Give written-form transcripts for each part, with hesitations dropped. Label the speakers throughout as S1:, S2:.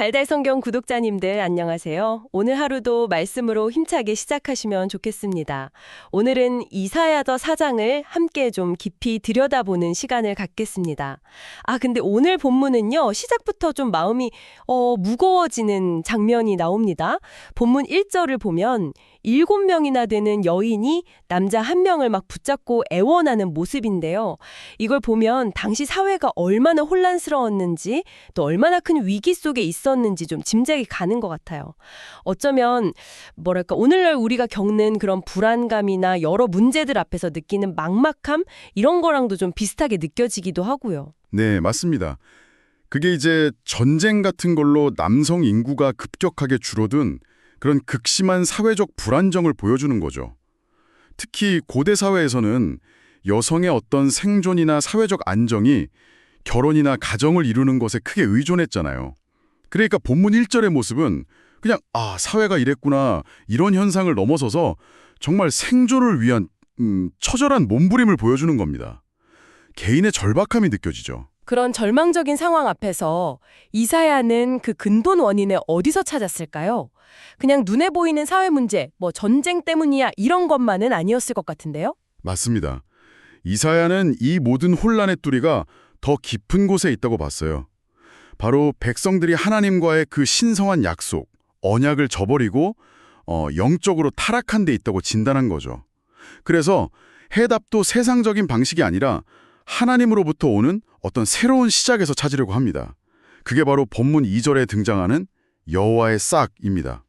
S1: 달달 성경 구독자님들 안녕하세요. 오늘 하루도 말씀으로 힘차게 시작하시면 좋겠습니다. 오늘은 이사야서 4장을 함께 좀 깊이 들여다보는 시간을 갖겠습니다. 근데 오늘 본문은요. 시작부터 좀 마음이 무거워지는 장면이 나옵니다. 본문 1절을 보면 7명이나 되는 여인이 남자 1명을 막 붙잡고 애원하는 모습인데요. 이걸 보면 당시 사회가 얼마나 혼란스러웠는지 또 얼마나 큰 위기 속에 있었는지 좀 짐작이 가는 것 같아요. 어쩌면 오늘날 우리가 겪는 그런 불안감이나 여러 문제들 앞에서 느끼는 막막함 이런 거랑도 좀 비슷하게 느껴지기도 하고요.
S2: 네, 맞습니다. 그게 이제 전쟁 같은 걸로 남성 인구가 급격하게 줄어든 그런 극심한 사회적 불안정을 보여주는 거죠. 특히 고대 사회에서는 여성의 어떤 생존이나 사회적 안정이 결혼이나 가정을 이루는 것에 크게 의존했잖아요. 그러니까 본문 1절의 모습은 그냥 사회가 이랬구나 이런 현상을 넘어서서 정말 생존을 위한 처절한 몸부림을 보여주는 겁니다. 개인의 절박함이 느껴지죠.
S1: 그런 절망적인 상황 앞에서 이사야는 그 근본 원인을 어디서 찾았을까요? 그냥 눈에 보이는 사회 문제, 전쟁 때문이야 이런 것만은 아니었을 것 같은데요?
S2: 맞습니다. 이사야는 이 모든 혼란의 뿌리가 더 깊은 곳에 있다고 봤어요. 바로 백성들이 하나님과의 그 신성한 약속, 언약을 저버리고 영적으로 타락한 데 있다고 진단한 거죠. 그래서 해답도 세상적인 방식이 아니라 하나님으로부터 오는 어떤 새로운 시작에서 찾으려고 합니다. 그게 바로 본문 2절에 등장하는 여호와의 싹입니다.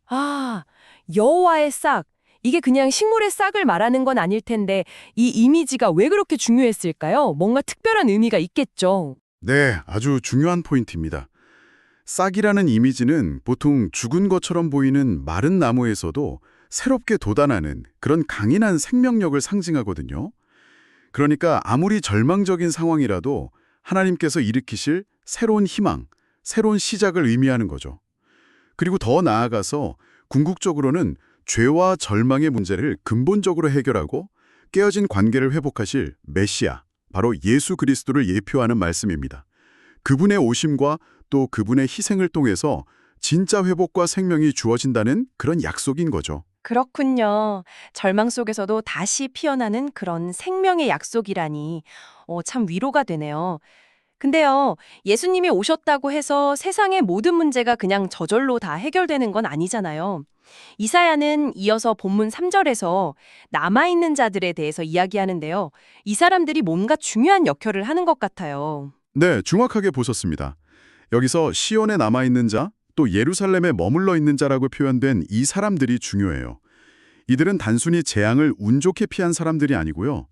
S1: 여호와의 싹. 이게 그냥 식물의 싹을 말하는 건 아닐 텐데 이 이미지가 왜 그렇게 중요했을까요? 뭔가 특별한 의미가 있겠죠.
S2: 네, 아주 중요한 포인트입니다. 싹이라는 이미지는 보통 죽은 것처럼 보이는 마른 나무에서도 새롭게 돋아나는 그런 강인한 생명력을 상징하거든요. 그러니까 아무리 절망적인 상황이라도 하나님께서 일으키실 새로운 희망, 새로운 시작을 의미하는 거죠. 그리고 더 나아가서 궁극적으로는 죄와 절망의 문제를 근본적으로 해결하고 깨어진 관계를 회복하실 메시아, 바로 예수 그리스도를 예표하는 말씀입니다. 그분의 오심과 또 그분의 희생을 통해서 진짜 회복과 생명이 주어진다는 그런 약속인 거죠.
S3: 그렇군요. 절망 속에서도 다시 피어나는 그런 생명의 약속이라니 참 위로가 되네요. 근데요, 예수님이 오셨다고 해서 세상의 모든 문제가 그냥 저절로 다 해결되는 건 아니잖아요. 이사야는 이어서 본문 3절에서 남아있는 자들에 대해서 이야기하는데요. 이 사람들이 뭔가 중요한 역할을 하는 것 같아요.
S2: 네, 정확하게 보셨습니다. 여기서 시온에 남아있는 자, 또 예루살렘에 머물러 있는 자라고 표현된 이 사람들이 중요해요. 이들은 단순히 재앙을 운 좋게 피한 사람들이 아니고요.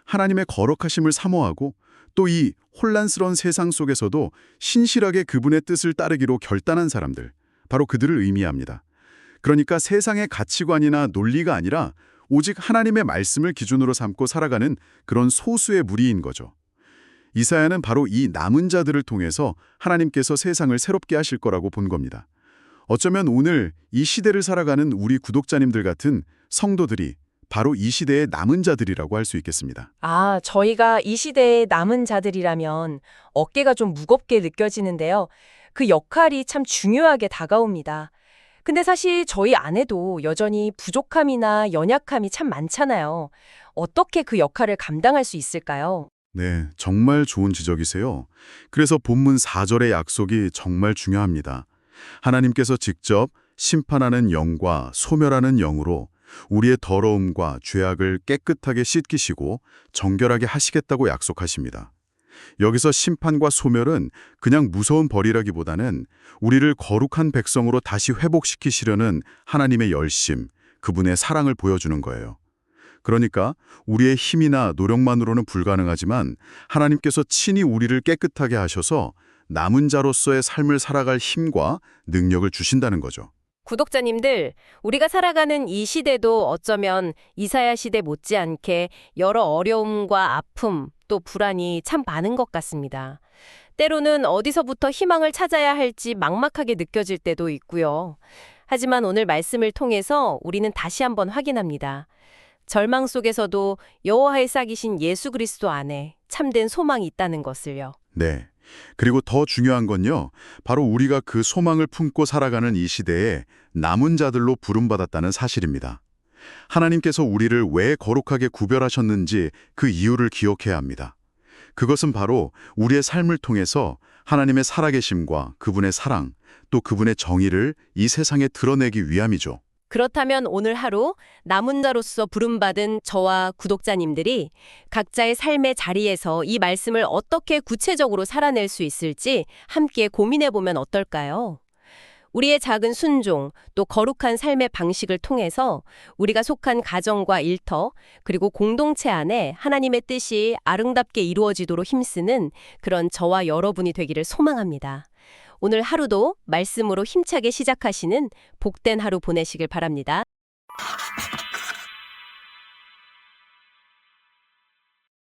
S2: 하나님의 거룩하심을 사모하고 또 이 혼란스러운 세상 속에서도 신실하게 그분의 뜻을 따르기로 결단한 사람들, 바로 그들을 의미합니다. 그러니까 세상의 가치관이나 논리가 아니라 오직 하나님의 말씀을 기준으로 삼고 살아가는 그런 소수의 무리인 거죠. 이사야는 바로 이 남은 자들을 통해서 하나님께서 세상을 새롭게 하실 거라고 본 겁니다. 어쩌면 오늘 이 시대를 살아가는 우리 구독자님들 같은 성도들이 바로 이 시대의 남은 자들이라고 할 수 있겠습니다.
S1: 저희가 이 시대의 남은 자들이라면 어깨가 좀 무겁게 느껴지는데요. 그 역할이 참 중요하게 다가옵니다. 근데 사실 저희 안에도 여전히 부족함이나 연약함이 참 많잖아요. 어떻게 그 역할을 감당할 수 있을까요?
S2: 네, 정말 좋은 지적이세요. 그래서 본문 4절의 약속이 정말 중요합니다. 하나님께서 직접 심판하는 영과 소멸하는 영으로 우리의 더러움과 죄악을 깨끗하게 씻기시고 정결하게 하시겠다고 약속하십니다. 여기서 심판과 소멸은 그냥 무서운 벌이라기보다는 우리를 거룩한 백성으로 다시 회복시키시려는 하나님의 열심, 그분의 사랑을 보여주는 거예요. 그러니까 우리의 힘이나 노력만으로는 불가능하지만 하나님께서 친히 우리를 깨끗하게 하셔서 남은 자로서의 삶을 살아갈 힘과 능력을 주신다는 거죠.
S1: 구독자님들, 우리가 살아가는 이 시대도 어쩌면 이사야 시대 못지않게 여러 어려움과 아픔, 또 불안이 참 많은 것 같습니다. 때로는 어디서부터 희망을 찾아야 할지 막막하게 느껴질 때도 있고요. 하지만 오늘 말씀을 통해서 우리는 다시 한번 확인합니다. 절망 속에서도 여호와의 싹이신 예수 그리스도 안에 참된 소망이 있다는 것을요.
S2: 네, 그리고 더 중요한 건요, 바로 우리가 그 소망을 품고 살아가는 이 시대에 남은 자들로 부름받았다는 사실입니다. 하나님께서 우리를 왜 거룩하게 구별하셨는지 그 이유를 기억해야 합니다. 그것은 바로 우리의 삶을 통해서 하나님의 살아계심과 그분의 사랑, 또 그분의 정의를 이 세상에 드러내기 위함이죠.
S1: 그렇다면 오늘 하루 남은 자로서 부름받은 저와 구독자님들이 각자의 삶의 자리에서 이 말씀을 어떻게 구체적으로 살아낼 수 있을지 함께 고민해보면 어떨까요? 우리의 작은 순종, 또 거룩한 삶의 방식을 통해서 우리가 속한 가정과 일터, 그리고 공동체 안에 하나님의 뜻이 아름답게 이루어지도록 힘쓰는 그런 저와 여러분이 되기를 소망합니다. 오늘 하루도 말씀으로 힘차게 시작하시는 복된 하루 보내시길 바랍니다.